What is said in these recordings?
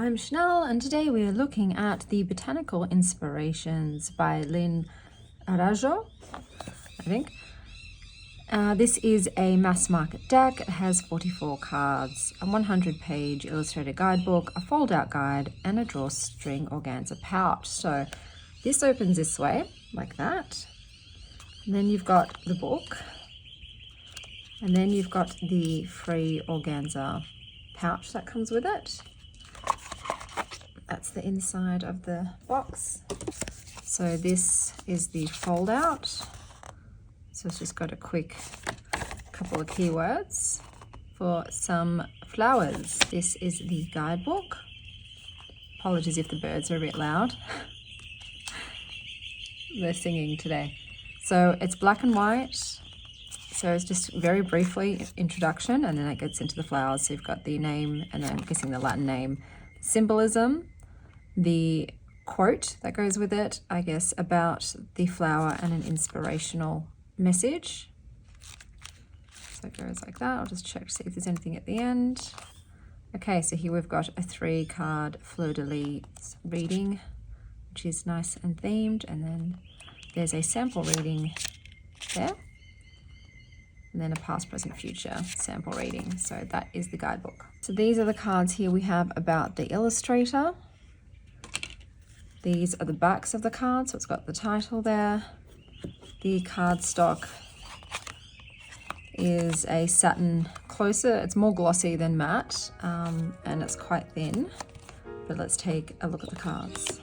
I'm Chanel, and today we are looking at the Botanical Inspirations by Lynn Arajuo, I think. This is a mass market deck. It has 44 cards, a 100-page illustrated guidebook, a fold-out guide, and a drawstring organza pouch. So this opens this way, like that. And then you've got the book. And then you've got the free organza pouch that comes with it. That's the inside of the box. So this is the fold out. So it's just got a quick couple of keywords for some flowers. This is the guidebook. Apologies if the birds are a bit loud. They're singing today. So it's black and white. So it's just very briefly introduction, and then it gets into the flowers. So you've got the name, and then I'm guessing the Latin name, symbolism, the quote that goes with it, I guess, about the flower, and an inspirational message. So it goes like that. I'll just check to see if there's anything at the end. Okay, so here we've got a 3-card fleur-de-lis reading, which is nice and themed, and then there's a sample reading there, and then a past, present, future sample reading. So that is the guidebook. So these are the cards here we have about the illustrator. These are the backs of the cards, so it's got the title there. The cardstock is a satin closer. It's more glossy than matte, and it's quite thin. But let's take a look at the cards.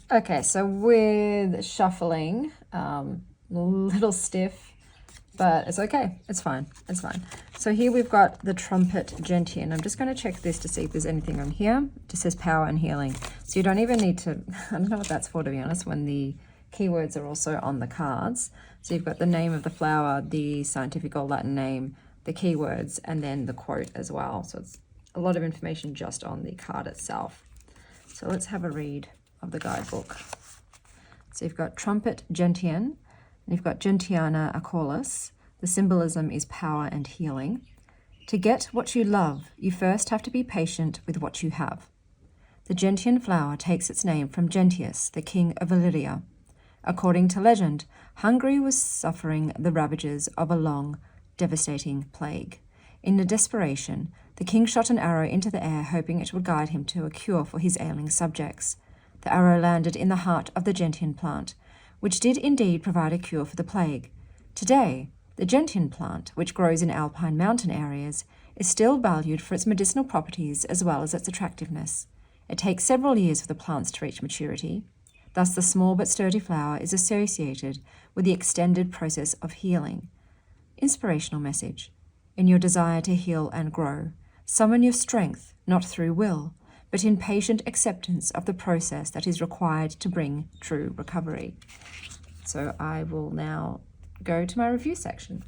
Okay, so with shuffling, a little stiff, but it's okay. It's fine. It's fine. So here we've got the trumpet gentian. I'm just going to check this to see if there's anything on here. It just says power and healing. So you don't even need to, I don't know what that's for, to be honest, when the keywords are also on the cards. So you've got the name of the flower, the scientific or Latin name, the keywords, and then the quote as well. So it's a lot of information just on the card itself. So let's have a read of the guidebook. So you've got trumpet gentian, and you've got gentiana acorus. The symbolism is power and healing. To get what you love, you first have to be patient with what you have. The gentian flower takes its name from Gentius, the king of Illyria. According to legend, Hungary was suffering the ravages of a long, devastating plague. In a desperation, the king shot an arrow into the air, hoping it would guide him to a cure for his ailing subjects. The arrow landed in the heart of the gentian plant, which did indeed provide a cure for the plague. Today, the gentian plant, which grows in alpine mountain areas, is still valued for its medicinal properties as well as its attractiveness. It takes several years for the plants to reach maturity. Thus, the small but sturdy flower is associated with the extended process of healing. Inspirational message. In your desire to heal and grow, summon your strength, not through will, but in patient acceptance of the process that is required to bring true recovery. So I will now go to my review section.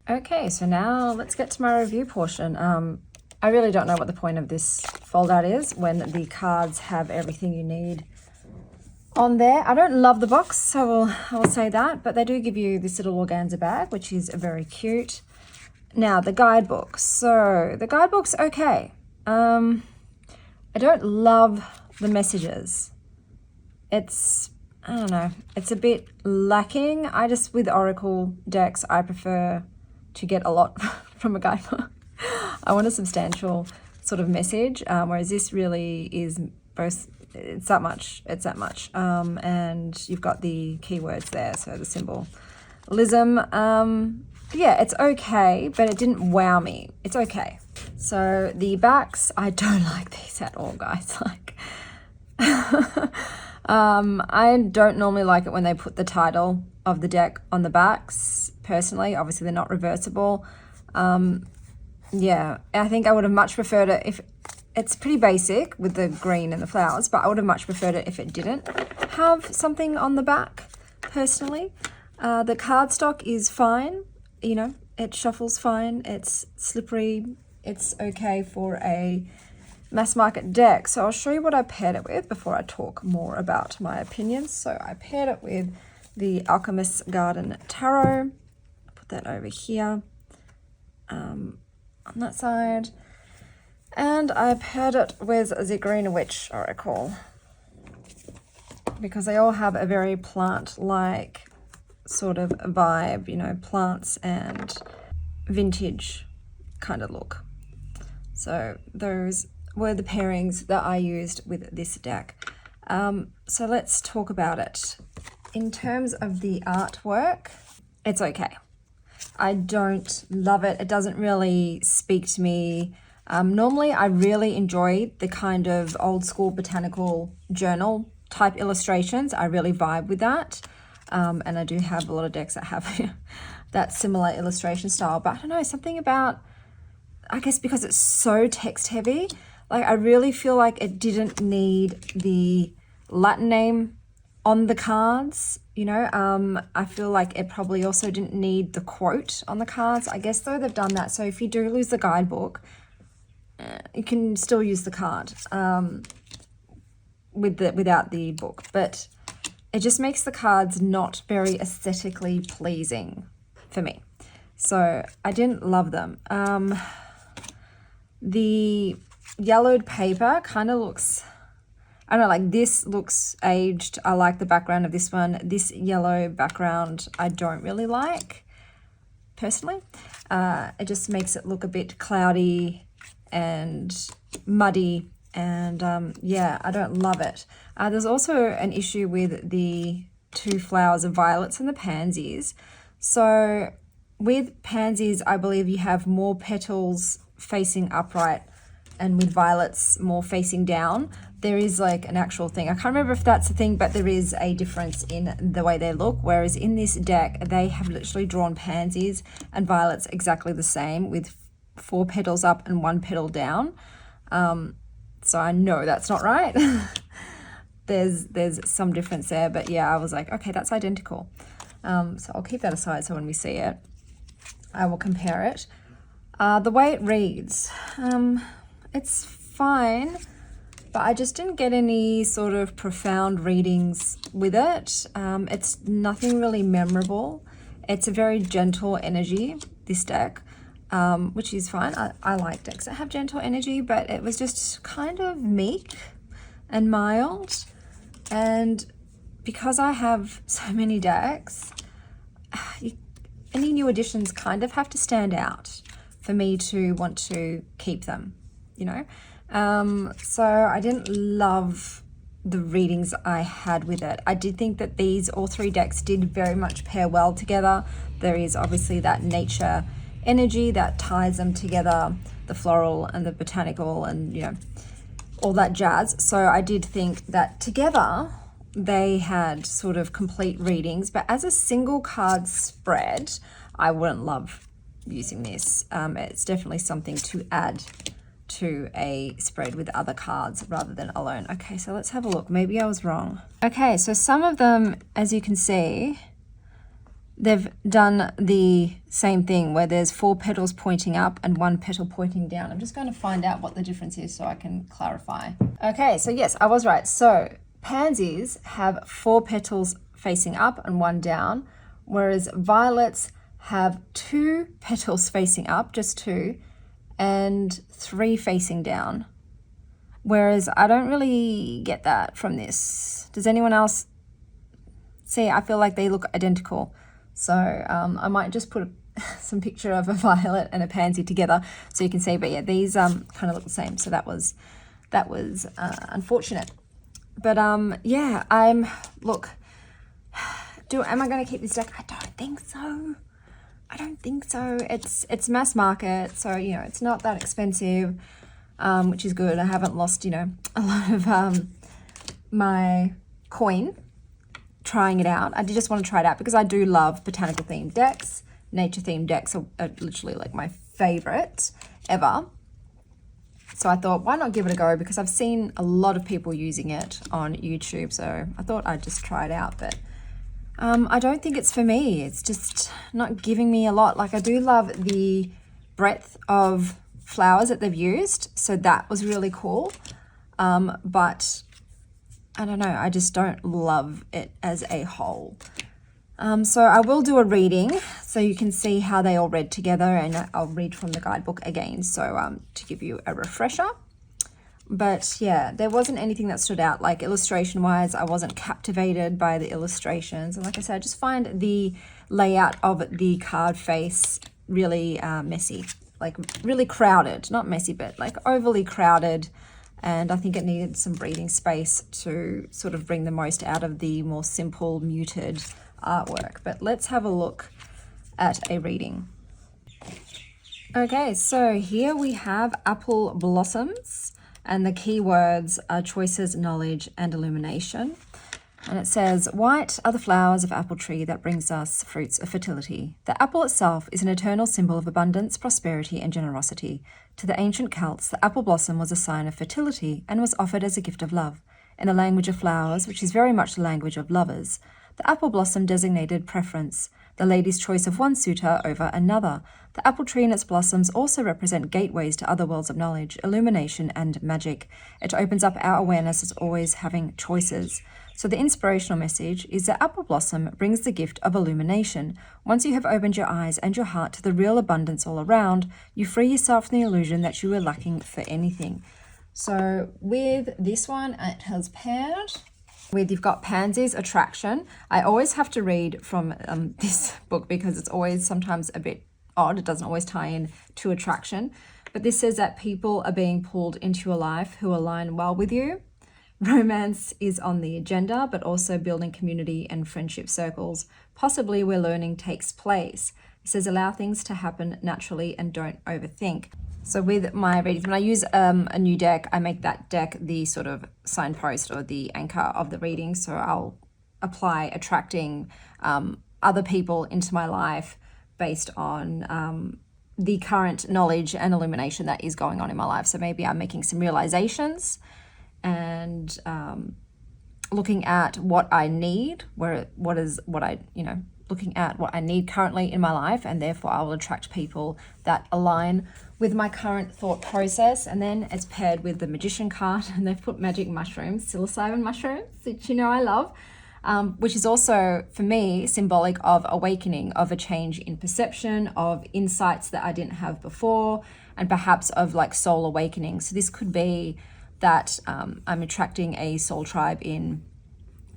Okay, so now let's get to my review portion. I really don't know what the point of this fold out is when the cards have everything you need on there. I don't love the box, I will say that, but they do give you this little organza bag, which is very cute. Now, the guidebook. So the guidebook's okay. I don't love the messages. It's, I don't know, it's a bit lacking. With oracle decks, I prefer to get a lot from a guidebook. I want a substantial sort of message, whereas this really is both, it's that much. And you've got the keywords there, so the symbolism. Yeah, it's okay, but it didn't wow me. It's okay. So the backs, I don't like these at all, guys. I don't normally like it when they put the title of the deck on the backs, personally. Obviously, they're not reversible. Yeah, I think I would have much preferred it if it's pretty basic with the green and the flowers, but I would have much preferred it if it didn't have something on the back, personally. The cardstock is fine. You know, it shuffles fine. It's slippery. It's okay for a mass market deck. So I'll show you what I paired it with before I talk more about my opinions. So I paired it with the Alchemist's Garden Tarot. Put that over here on that side. And I paired it with the Green Witch Oracle because they all have a very plant-like sort of vibe, you know, plants and vintage kind of look. So those were the pairings that I used with this deck. So let's talk about it. In terms of the artwork, it's okay. I don't love it. It doesn't really speak to me. Normally, I really enjoy the kind of old school botanical journal type illustrations. I really vibe with that. And I do have a lot of decks that have that similar illustration style. But I don't know, something about, I guess because it's so text heavy, I really feel like it didn't need the Latin name on the cards, you know. I feel like it probably also didn't need the quote on the cards. I guess though they've done that, so if you do lose the guidebook, you can still use the card without the book, but it just makes the cards not very aesthetically pleasing for me. So I didn't love them. The yellowed paper kind of looks, I don't know, this looks aged. I like the background of this one. This yellow background I don't really like, personally. It just makes it look a bit cloudy and muddy. And yeah, I don't love it. There's also an issue with the two flowers of violets and the pansies. So with pansies, I believe you have more petals facing upright and with violets more facing down. there is like an actual thing. I can't remember if that's a thing, but there is a difference in the way they look. Whereas in this deck, they have literally drawn pansies and violets exactly the same with 4 petals up and 1 petal down. So I know that's not right. There's some difference there, but yeah, I was like, okay, that's identical. So I'll keep that aside so when we see it, I will compare it. The way it reads, it's fine, but I just didn't get any sort of profound readings with it. It's nothing really memorable. It's a very gentle energy, this deck, which is fine. I like decks that have gentle energy, but it was just kind of meek and mild. And because I have so many decks, any new additions kind of have to stand out for me to want to keep them, you know? So I didn't love the readings I had with it. I did think that these all 3 decks did very much pair well together. There is obviously that nature energy that ties them together, the floral and the botanical and, you know, all that jazz. So I did think that together they had sort of complete readings, but as a single card spread, I wouldn't love using this. It's definitely something to add to a spread with other cards rather than alone. Okay, so let's have a look. Maybe I was wrong. Okay, so some of them, as you can see, they've done the same thing where there's 4 petals pointing up and 1 petal pointing down. I'm just going to find out what the difference is so I can clarify. Okay, so yes, I was right. So pansies have 4 petals facing up and 1 down, whereas violets have 2 petals facing up, just 2, and 3 facing down. Whereas I don't really get that from this. Does anyone else see? I feel like they look identical. So I might just put some picture of a violet and a pansy together so you can see. But yeah, these kind of look the same. So that was unfortunate. But yeah, am I going to keep this deck? I don't think so. It's mass market, so you know it's not that expensive, which is good. I haven't lost, you know, a lot of my coin trying it out. I did just want to try it out because I do love botanical themed decks. Nature themed decks are literally like my favorite ever. So I thought, why not give it a go? Because I've seen a lot of people using it on YouTube, so I thought I'd just try it out. But I don't think it's for me. It's just not giving me a lot. Like, I do love the breadth of flowers that they've used, so that was really cool. But I don't know, I just don't love it as a whole. So I will do a reading so you can see how they all read together, and I'll read from the guidebook again, so to give you a refresher. But yeah, there wasn't anything that stood out. Like illustration wise, I wasn't captivated by the illustrations. And like I said, I just find the layout of the card face really messy, like really crowded, not messy, but like overly crowded. And I think it needed some breathing space to sort of bring the most out of the more simple, muted artwork. But let's have a look at a reading. Okay, so here we have apple blossoms. And the keywords are choices, knowledge, and illumination. And it says, white are the flowers of apple tree that brings us fruits of fertility. The apple itself is an eternal symbol of abundance, prosperity, and generosity. To the ancient Celts, the apple blossom was a sign of fertility and was offered as a gift of love. In the language of flowers, which is very much the language of lovers, the apple blossom designated preference, the lady's choice of one suitor over another. The apple tree and its blossoms also represent gateways to other worlds of knowledge, illumination, and magic. It opens up our awareness as always having choices. So the inspirational message is that apple blossom brings the gift of illumination. Once you have opened your eyes and your heart to the real abundance all around, you free yourself from the illusion that you were lacking for anything. So with this one, it has paired with, you've got Pansies, Attraction. I always have to read from this book because it's always sometimes a bit odd. It doesn't always tie in to attraction. But this says that people are being pulled into your life who align well with you. Romance is on the agenda, but also building community and friendship circles, possibly where learning takes place. It says, allow things to happen naturally and don't overthink. So with my readings, when I use a new deck, I make that deck the sort of signpost or the anchor of the reading. So I'll apply attracting other people into my life based on the current knowledge and illumination that is going on in my life. So maybe I'm making some realizations and looking at what I need, looking at what I need currently in my life, and therefore I will attract people that align with my current thought process. And then it's paired with the Magician card, and they've put magic mushrooms, psilocybin mushrooms, which I love, which is also, for me, symbolic of awakening, of a change in perception, of insights that I didn't have before, and perhaps of like soul awakening. So this could be that I'm attracting a soul tribe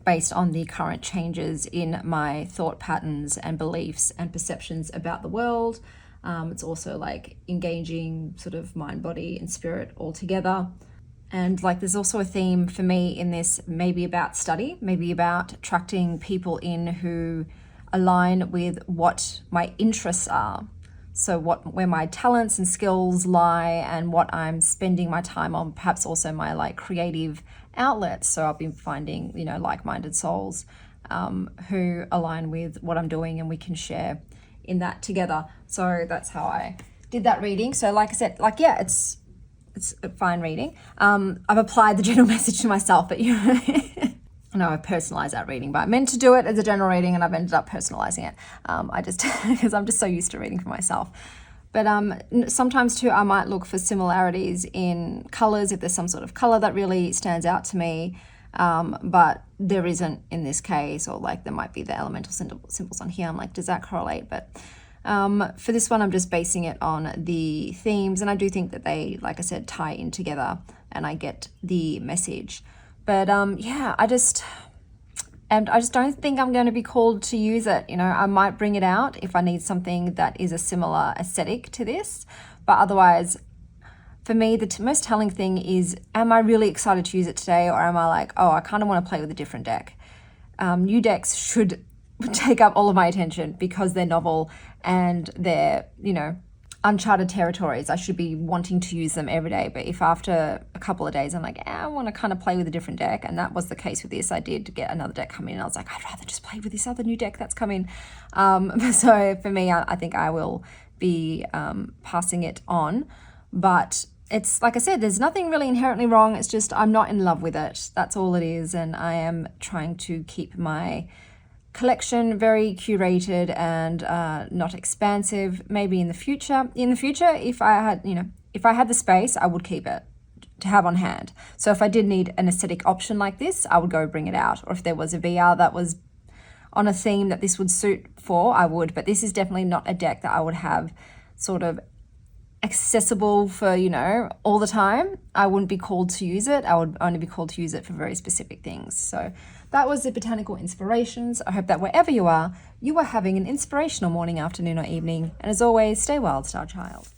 based on the current changes in my thought patterns and beliefs and perceptions about the world. It's also like engaging sort of mind, body, and spirit all together. And like there's also a theme for me in this, maybe about study, maybe about attracting people in who align with what my interests are. So where my talents and skills lie and what I'm spending my time on, perhaps also my like creative outlets. So I'll be finding, like-minded souls who align with what I'm doing, and we can share in that together. So that's how I did that reading. So like I said, it's a fine reading. I've applied the general message to myself, but I know I've personalized that reading, but I meant to do it as a general reading and I've ended up personalizing it. Because I'm just so used to reading for myself. But sometimes too, I might look for similarities in colors, if there's some sort of color that really stands out to me, but there isn't in this case, or like there might be the elemental symbols on here. I'm like, does that correlate? But for this one, I'm just basing it on the themes, and I do think that they, like I said, tie in together and I get the message. But I just don't think I'm going to be called to use it. I might bring it out if I need something that is a similar aesthetic to this. But otherwise, for me, the most telling thing is, am I really excited to use it today? Or am I like, oh, I kind of want to play with a different deck? New decks should take up all of my attention because they're novel and they're, uncharted territories. I should be wanting to use them every day. But if after a couple of days I'm like, I want to kind of play with a different deck, and that was the case with this. I did get another deck come in and I was like, I'd rather just play with this other new deck that's come in. So for me, I think I will be passing it on. But it's like I said, there's nothing really inherently wrong. It's just I'm not in love with it. That's all it is. And I am trying to keep my collection very curated and not expansive. Maybe in the future, if I had the space, I would keep it to have on hand. So if I did need an aesthetic option like this, I would go bring it out. Or if there was a VR that was on a theme that this would suit for, I would. But this is definitely not a deck that I would have sort of accessible for, all the time. I wouldn't be called to use it. I would only be called to use it for very specific things. So that was the Botanical Inspirations. I hope that wherever you are having an inspirational morning, afternoon, or evening. And as always, stay wild, star child.